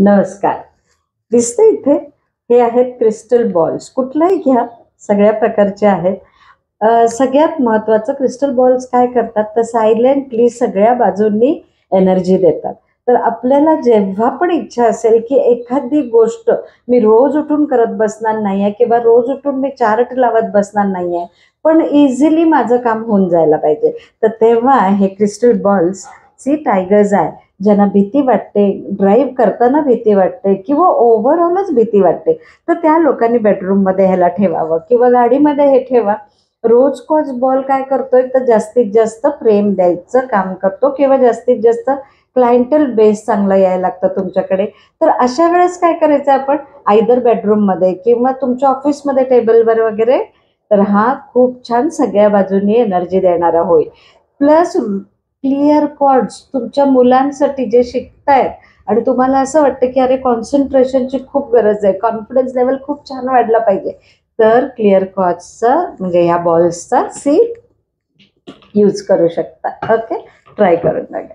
नमस्कार. दिसतं इथे हे आहेत क्रिस्टल बॉल्स. कुठलाही घ्या, सगळ्या प्रकारचे आहेत. सगळ्यात महत्त्वाचं क्रिस्टल बॉल्स काय करतात तर सायलेंटली सगळ्या बाजूंनी एनर्जी देतात. तर आपल्याला जेव्हा पण इच्छा असेल की एखादी गोष्ट मी रोज उठून करत बसणार नाहीये किंवा रोज उठून मी चार्ट लावत बसणार नाहीये, पण इझिली माझं काम होऊन जायला पाहिजे, तर तेव्हा हे क्रिस्टल बॉल्स सी टायगर्स आहे. ज्यांना भीती वाटते, ड्राईव्ह करताना भीती वाटते किंवा ओव्हरऑलच भीती वाटते, तर त्या लोकांनी बेडरूममध्ये ह्याला ठेवावं किंवा गाडीमध्ये हे ठेवा. रोज कॉज बॉल काय करतोय तर जास्तीत जास्त प्रेम द्यायचं काम करतो किंवा जास्तीत जास्त क्लायंटल बेस चांगला यायला लागतं तुमच्याकडे. तर अशा वेळेस काय करायचं आपण, आयदर बेडरूममध्ये किंवा तुमच्या ऑफिसमध्ये टेबलवर वगैरे, तर हा खूप छान सगळ्या बाजूनी एनर्जी देणारा होईल. प्लस क्लिअर कॉर्ड्स तुमच्या मुलांसाठी जे शिकतायत आणि तुम्हाला असं वाटतं की अरे कॉन्सन्ट्रेशनची खूप गरज आहे, कॉन्फिडन्स लेवल खूप छान वाढला पाहिजे, तर क्लिअर कॉर्ड्सचा म्हणजे ह्या बॉल्सचा सी यूज करू शकता. ओके, ट्राय करून बघा.